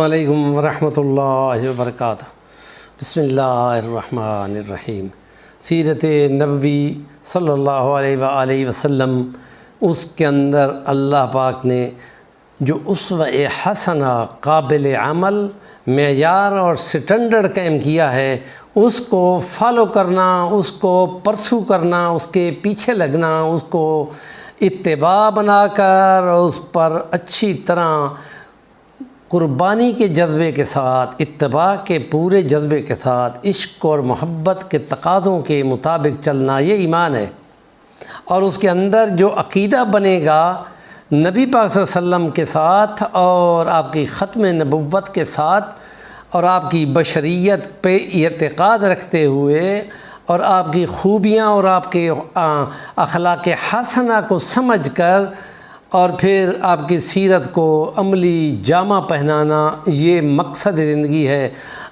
علیکم ورحمۃ اللہ وبرکاتہ۔ بسم اللہ الرحمن الرحیم۔ سیرت نبوی صلی اللہ علیہ وآلہ وسلم، اس کے اندر اللہ پاک نے جو اسوہ حسنہ قابل عمل معیار اور سٹینڈرڈ قائم کیا ہے، اس کو فالو کرنا، اس کو پرسو کرنا، اس کے پیچھے لگنا، اس کو اتباع بنا کر اس پر اچھی طرح قربانی کے جذبے کے ساتھ، اتباع کے پورے جذبے کے ساتھ، عشق اور محبت کے تقاضوں کے مطابق چلنا، یہ ایمان ہے۔ اور اس کے اندر جو عقیدہ بنے گا نبی پاک صلی اللہ علیہ وسلم کے ساتھ اور آپ کی ختم نبوت کے ساتھ اور آپ کی بشریت پہ اعتقاد رکھتے ہوئے اور آپ کی خوبیاں اور آپ کے اخلاق حسنہ کو سمجھ کر اور پھر آپ کی سیرت کو عملی جامہ پہنانا، یہ مقصد زندگی ہے۔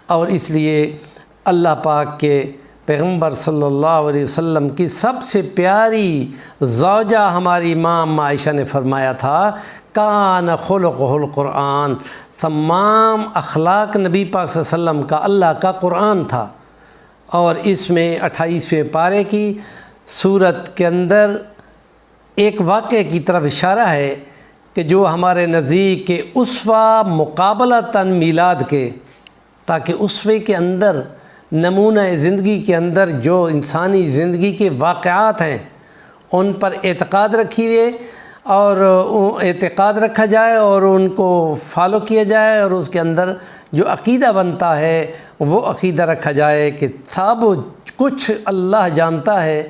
اور اس لیے اللہ پاک کے پیغمبر صلی اللہ علیہ وسلم کی سب سے پیاری زوجہ ہماری ماں عائشہ نے فرمایا تھا، کان خلقہ القرآن، تمام اخلاق نبی پاک صلی اللہ علیہ وسلم کا اللہ کا قرآن تھا۔ اور اس میں 28ویں پارے کی سورت کے اندر ایک واقعے کی طرف اشارہ ہے کہ جو ہمارے نزدیک کے اسوہ مقابلتاً میلاد کے، تاکہ اسوے کے اندر نمونہ زندگی کے اندر جو انسانی زندگی کے واقعات ہیں ان پر اعتقاد رکھا جائے اور ان کو فالو کیا جائے، اور اس کے اندر جو عقیدہ بنتا ہے وہ عقیدہ رکھا جائے کہ سب کچھ اللہ جانتا ہے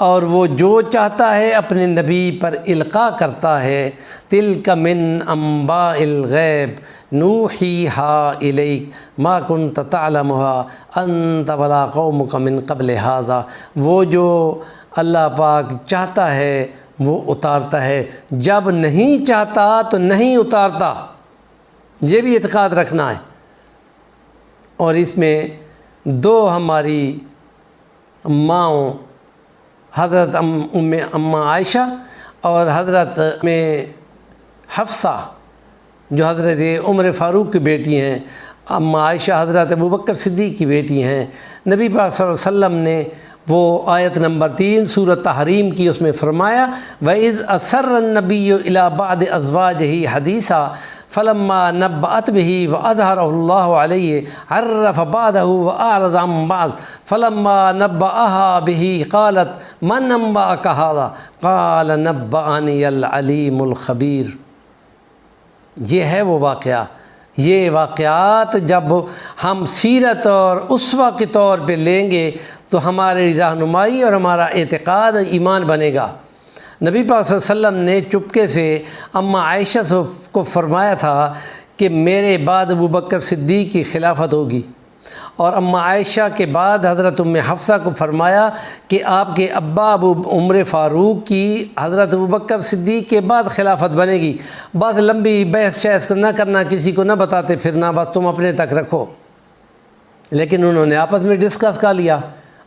اور وہ جو چاہتا ہے اپنے نبی پر القاء کرتا ہے۔ تلک من انباء الغیب نوحیہا الیک ما کنت تعلمہا انت ولا قومک من قبل ھذا، وہ جو اللہ پاک چاہتا ہے وہ اتارتا ہے، جب نہیں چاہتا تو نہیں اتارتا، یہ بھی اعتقاد رکھنا ہے۔ اور اس میں دو ہماری ماؤں، حضرت ام عائشہ اور حضرت حفصہ جو حضرت عمر فاروق کی بیٹی ہیں، ام عائشہ حضرت ابوبکر صدیق کی بیٹی ہیں، نبی پاک صلی اللہ علیہ وسلم نے وہ آیت نمبر 3 سورۃ تحریم کی، اس میں فرمایا وَإِذْ أَسَرَّ النَّبِيُّ إِلَىٰ بَعْضِ أَزْوَاجِهِ حَدِيثًا فَلَمَّا نَبَّأَتْ بِهِ وَأَظْهَرَهُ اللَّهُ عَلَيْهِ عَرَّفَ بَعْضَهُ وَأَعْرَضَ عَن بَعْضٍ فَلَمَّا نَبَّأَهَا بِهِ قَالَتْ مَنْ أَنبَأَكَ هَٰذَا قَالَ نَبَّأَنِيَ الْعَلِيمُ الْخَبِيرُ۔ یہ ہے وہ واقعہ۔ یہ واقعات جب ہم سیرت اور اسوہ کے طور پہ لیں گے تو ہماری رہنمائی اور ہمارا اعتقاد ایمان بنے گا۔ نبی پاک صلی اللہ علیہ وسلم نے چپکے سے اماں عائشہ کو فرمایا تھا کہ میرے بعد ابوبکر صدیق کی خلافت ہوگی، اور اماں عائشہ کے بعد حضرت ام حفصہ کو فرمایا کہ آپ کے ابا عمر فاروق کی حضرت ابوبکر صدیق کے بعد خلافت بنے گی۔ بات لمبی بحث نہ کرنا، کسی کو نہ بتاتے پھرنا، بس تم اپنے تک رکھو۔ لیکن انہوں نے آپس میں ڈسکس کر لیا،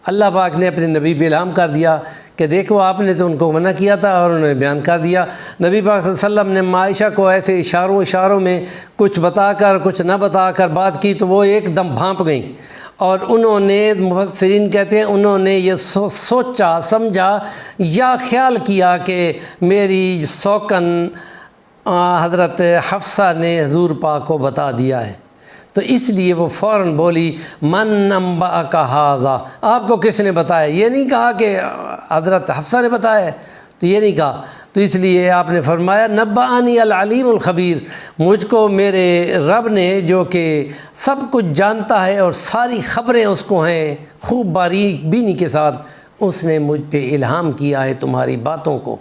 اللہ پاک نے اپنے نبی پہ الہام کر دیا کہ دیکھو آپ نے تو ان کو منع کیا تھا اور انہوں نے بیان کر دیا۔ نبی پاک صلی اللہ علیہ وسلم نے عائشہ کو ایسے اشاروں میں کچھ بتا کر کچھ نہ بتا کر بات کی تو وہ ایک دم بھانپ گئیں، اور انہوں نے، مفسرین کہتے ہیں، انہوں نے یہ سوچا سمجھا یا خیال کیا کہ میری سوکن حضرت حفصہ نے حضور پاک کو بتا دیا ہے، تو اس لیے وہ فوراً بولی من انبأک ھذا، آپ کو کس نے بتایا؟ یہ نہیں کہا کہ حضرت حفصہ نے بتایا ہے، تو یہ نہیں کہا، تو اس لیے آپ نے فرمایا نبأنی العلیم الخبیر، مجھ کو میرے رب نے جو کہ سب کچھ جانتا ہے اور ساری خبریں اس کو ہیں خوب باریک بینی کے ساتھ، اس نے مجھ پہ الہام کیا ہے تمہاری باتوں کو۔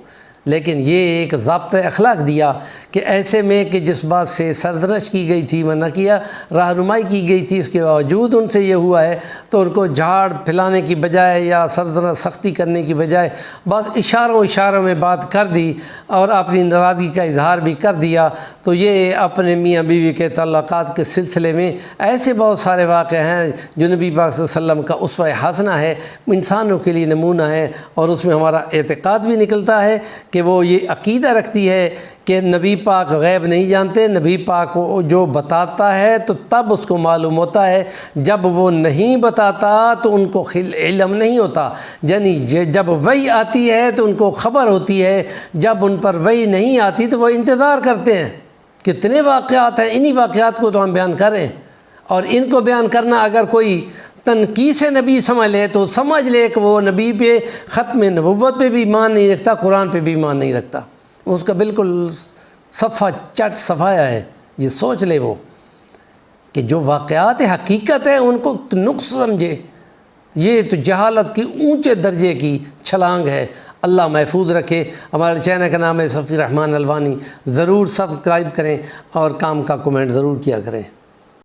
لیکن یہ ایک ضابطۂ اخلاق دیا کہ ایسے میں کہ جس بات سے سرزنش کی گئی تھی، منع کیا، رہنمائی کی گئی تھی، اس کے باوجود ان سے یہ ہوا ہے تو ان کو جھاڑ پھیلانے کی بجائے یا سختی کرنے کی بجائے بس اشاروں میں بات کر دی اور اپنی ناراضگی کا اظہار بھی کر دیا۔ تو یہ اپنے میاں بیوی کے تعلقات کے سلسلے میں ایسے بہت سارے واقعے ہیں جو نبی پاک صلی اللہ علیہ وسلم کا اسوہ حسنہ ہے، انسانوں کے لیے نمونہ ہے، اور اس میں ہمارا اعتقاد بھی نکلتا ہے کہ وہ یہ عقیدہ رکھتی ہے کہ نبی پاک غیب نہیں جانتے، نبی پاک جو بتاتا ہے تو تب اس کو معلوم ہوتا ہے، جب وہ نہیں بتاتا تو ان کو علم نہیں ہوتا، یعنی جب وحی آتی ہے تو ان کو خبر ہوتی ہے، جب ان پر وحی نہیں آتی تو وہ انتظار کرتے ہیں۔ کتنے واقعات ہیں، انہی واقعات کو تو ہم بیان کر رہے ہیں، اور ان کو بیان کرنا اگر کوئی تنقیص نبی سمجھ لے تو سمجھ لے کہ وہ نبی پہ ختم نبوت پہ بھی ایمان نہیں رکھتا، قرآن پہ بھی ایمان نہیں رکھتا، اس کا بالکل صفحہ چٹ صفایا ہے۔ یہ سوچ لے وہ کہ جو واقعات حقیقت ہے ان کو نقص سمجھے، یہ تو جہالت کی اونچے درجے کی چھلانگ ہے۔ اللہ محفوظ رکھے۔ ہمارے چینل کا نام ہے صفی الرحمن الوانی، ضرور سبسکرائب کریں اور کام کا کومنٹ ضرور کیا کریں۔